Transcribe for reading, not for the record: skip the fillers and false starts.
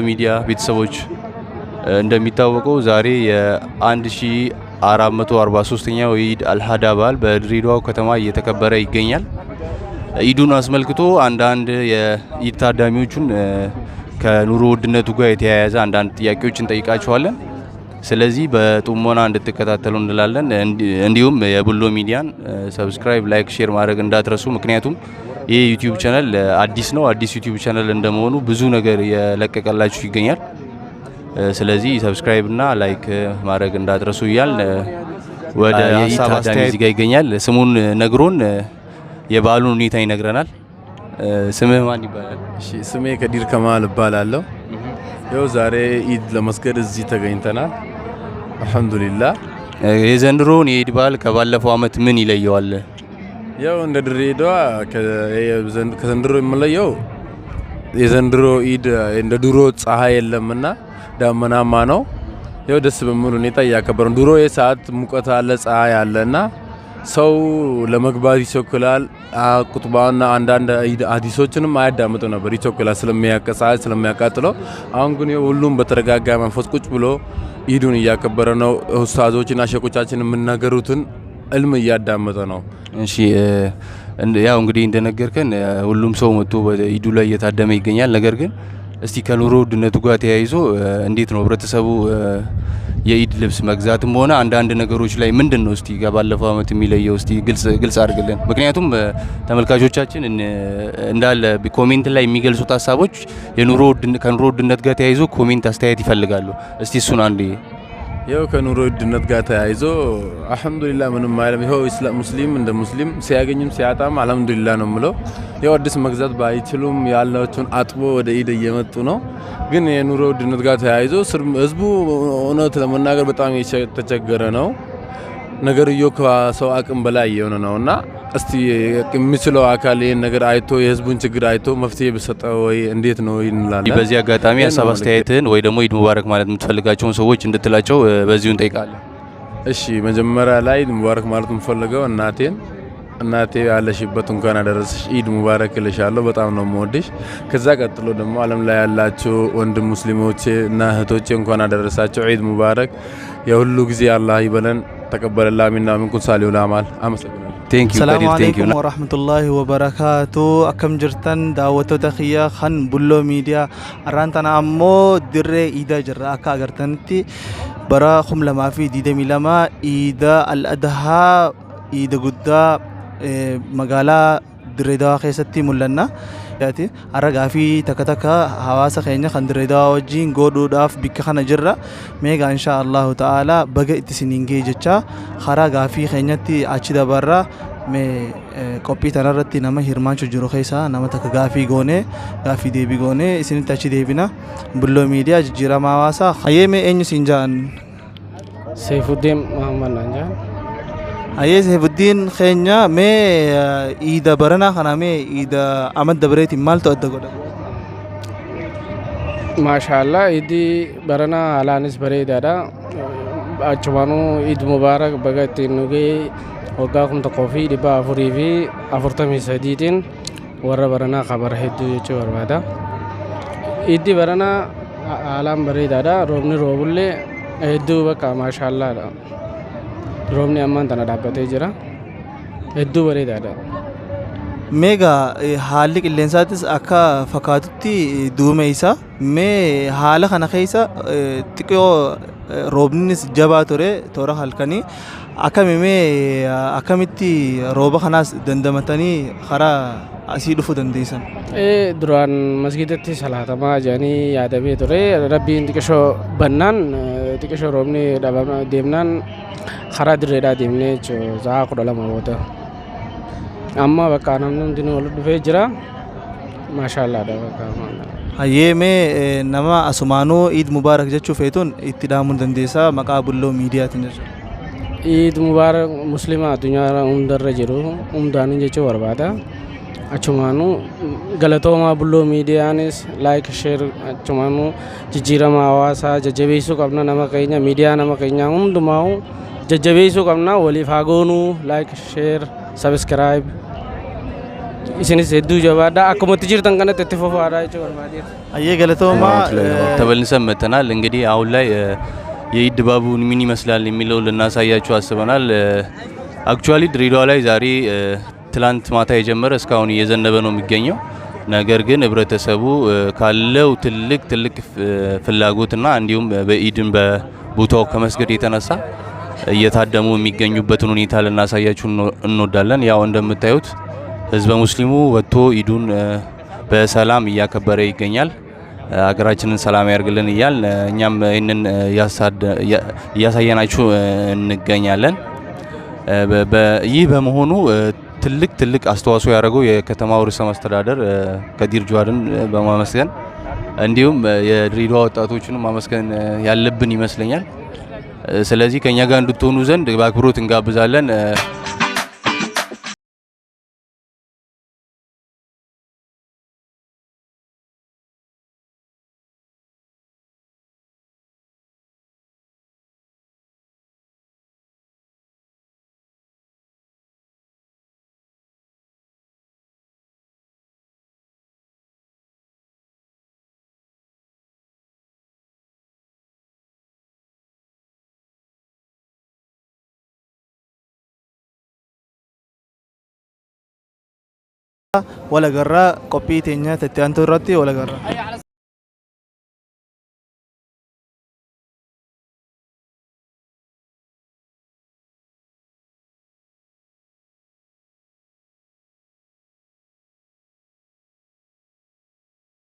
ሚዲያ ቤተሰቦች እንደሚታወቀው ዛሬ የ1443ኛው የኢድ አልሃዳ በዓል በድሬዳዋ ከተማ እየተከበረ ይገኛል። ኢዱን አስመልክቶ አንዳንድ የኢድ ታዳሚዎቹን ከኑሮ ውድነቱ ጋር የተያያዘ አንዳንድ ጥያቄዎችን ጠይቃቸዋለን። ስለዚህ በጥሞና እንድትከታተሉ እንላለን። እንዲሁም የቡሎ ሚዲያን ሰብስክራይብ፣ ላይክ፣ ሼር ማድረግ እንዳትረሱ። ምክንያቱም ይህ ዩቲዩብ ቻናል አዲስ ነው። አዲስ ዩቲዩብ ቻናል እንደመሆኑ ብዙ ነገር የለቀቀላችሁ ይገኛል። ስለዚህ ሰብስክራይብ እና ላይክ ማድረግ እንዳትረሱ እያል ወደ የሀሳብ አስተያየት ጋር ይገኛል። ስሙን ነግሮን የበዓሉን ሁኔታ ይነግረናል። ስምህ ማን ይባላል? እሺ፣ ስሜ ከዲር ከማል እባላለሁ። ያው ዛሬ ኢድ ለመስገድ እዚህ ተገኝተናል። አልহামዱሊላህ። የዘንድሮውን የኢድ በዓል ከባለፈው አመት ምን ይለየዋል? ያው እንደ ድሬዳዋ ከዘንድሮ የሚለየው የዘንድሮ ኢድ እንደ ድሮ ፀሐይ የለምና ዳመናማ ነው። ያው ደስ በሚል ሁኔታ እያከበረን። ድሮ የሰዓት ሙቀት አለ፣ ፀሐይ አለና ሰው ለመግባት ይቸኩላል። ቁጥባውና አንዳንድ ሀዲሶችንም አያዳምጡ ነበር፣ ይቸኩላል ስለሚያቀሳይ ስለሚያቃጥለው። አሁን ግን ሁሉም በተረጋጋ መንፈስ ቁጭ ብሎ ኢዱን እያከበረ ነው። ኡስታዞችና ሸቆቻችን የምናገሩትን እልም እያዳመጠ ነው። እሺ፣ ያው እንግዲህ እንደነገርከን ሁሉም ሰው መጥቶ በኢዱ ላይ እየታደመ ይገኛል። ነገር ግን እስቲ ከኑሮ ውድነቱ ጋር ተያይዞ እንዴት ነው ህብረተሰቡ የኢድ ልብስ መግዛትም ሆነ አንዳንድ ነገሮች ላይ ምንድነው እስቲ ባለፈው አመት የሚለየው? እስቲ ግልጽ አድርግልን። ምክንያቱም ተመልካቾቻችን እንዳለ ኮሜንት ላይ የሚገልጹት ሀሳቦች ከኑሮ ውድነት ጋር ተያይዞ ኮሜንት አስተያየት ይፈልጋሉ። እስቲ እሱን አንዴ። ያው ከኑሮ ውድነት ጋር ተያይዞ አልহামዱሊላህ ምንም አይልም። ይሄው ሙስሊም እንደ ሙስሊም ሲያገኝም ሲያጣም አልহামዱሊላህ ነው የምለው። ያው አዲስ መግዛት ባይችሉም ያላቸውን አጥቦ ወደ ኢድ እየመጡ ነው። ግን የኑሮ ውድነት ጋር ተያይዞ ህዝቡ እውነት ለመናገር በጣም የተቸገረ ነው። ነገርየው ከሰው አቅም በላይ የሆነ ነውና እስቲ የሚችለው አካል ይሄን ነገር አይቶ የህዝቡን ችግር አይቶ መፍትሄ ቢሰጠው ወይ እንዴት ነው እንላለን። በዚህ አጋጣሚ ሀሳብ አስተያየትን ወይ ደግሞ ኢድ ሙባረክ ማለት የምትፈልጋቸውን ሰዎች እንድትላቸው በዚሁ እንጠይቃለን። እሺ፣ መጀመሪያ ላይ ኢድ ሙባረክ ማለት የምፈልገው እናቴ ያለሽበት እንኳን አደረሰሽ ኢድ ሙባረክ እልሻለሁ። በጣም ነው የምወድሽ። ከዛ ቀጥሎ ደግሞ ዓለም ላይ ያላችሁ ወንድም ሙስሊሞቼ እና እህቶቼ እንኳን አደረሳችሁ ኢድ ሙባረክ። የሁሉ ጊዜ አላህ ይበለን። ተቀበለላህ ሚና ሚንኩም ሳሊሁል አማል። አመሰግናለሁ። السلام عليكم ورحمة الله وبركاته. أكم جرتن دعوتو تخيا خن بلو ميديا أرانتنا أمو درة إيدا جرا أكا أغرتنتي برا خم لما في ديدا ملما إيدا الأدها إيدا قدا مقالا دريدا خيستي ملنا yaati ara gaafii takka hawaasa keenya kan Dirreedawaa wajjin godhuudhaaf bikka kana jirra. Meegaa insha Allah ta'ala baga itti siningee jecha karaa gaafii keenyatti achi dabarra. Mee qophii tanarratti nama hirmaachuu jiru keessa nama takka gaafii goone gaafii deebii goone isinitti achi deebina. Bulloo miidiyaa jijjiirama hawaasaa hayyee mee eenyu siin ja'an? Saifuddin Muhammad Nanjaan. Hayyee Saifuddin keenya mee iida baranaa kana mee iida amad dabreetiin maaltu adda godha? Maashaallah, iidi baranaa alaanis bareedaadha. Achumaanuu iid mubaarak baga ittiin nugee waggaa 1443tiin warra baranaa kabara hedduu jechuu barbaada. Iiddi baranaa alaan bareedaadha. Roobni roobullee hedduu bakka maashaallaadha. Roobni ammaan tana dhaabbatee jira. Hedduu bareedaadha. Meegaa haalli qilleensaatis akka fakkaatutti duumessa. Mee haala kana keessa xiqqoo roobnis jabaa ture toora halkanii. Akkamitti rooba kanaas dandamatanii karaa asii dhufuu dandeessan? Duraan masgiidatti salaatamaa jedhanii yaadamee ture. Rabbiin xiqqoo bannaan xiqqoo roobni deemnaan karaa dirreedhaa deemnee sa'a 12 booda. Amma bakka namni hundinuu wal dhufee jira. Maashaallaadha bakka. Hayyee mee nama asumaanuu Eid Mubaarak jechuu feetuun itti dhaamuun dandeessaa maqaa Bulloo miidiyaatiin jechuudha. Eid Mubaarak muslima addunyaa hundarra jiru hundaanin jechuu barbaada. Achumaanuu galatooma Bulloo miidiyaanis laayik sheer achumaanuu jijjiirama hawaasaa jajjabeessuu qabna nama keenya miidiyaa nama keenya hundumaa jajjabeessuu qabna waliif haa goonuu laayik sheer sabskiraayib isinis hedduu jabaadha akkuma itti jirtan kanatti itti fufaadha jechuudha barbaadeera. አየ ገለቶማ ተመልሰን መጥተናል። እንግዲህ አሁን ላይ የኢድ ድባቡን ምን ይመስላል የሚለው ልናሳያችሁ አስበናል። አክቹአሊ ድሬዳዋ ላይ ዛሬ ትላንት ማታ የጀመረ እስካሁን እየዘነበ ነው የሚገኘው። ነገር ግን ህብረተሰቡ ካለው ትልቅ ፍላጎትና እንዲሁም በኢድን በቦታው ከመስገድ የተነሳ እየታደሙ የሚገኙበትን ሁኔታ ልናሳያችሁ እንወዳለን። ያው እንደምታዩት ህዝበ ሙስሊሙ ወጥቶ ኢዱን በሰላም እያከበረ ይገኛል። ሀገራችንን ሰላም ያርግልን እያል እኛም ይህንን እያሳየናችሁ እንገኛለን። ይህ በመሆኑ ትልቅ አስተዋጽኦ ያደረገው የከተማው ርዕሰ መስተዳደር ከዲር ጁዋርን በማመስገን እንዲሁም የድሬዳዋ ወጣቶችን ማመስገን ያለብን ይመስለኛል። ስለዚህ ከኛ ጋር እንድትሆኑ ዘንድ በአክብሮት እንጋብዛለን። ወለገራ ቆፒ ቴኛ ተቲያንቶ ራቲ ወለገራ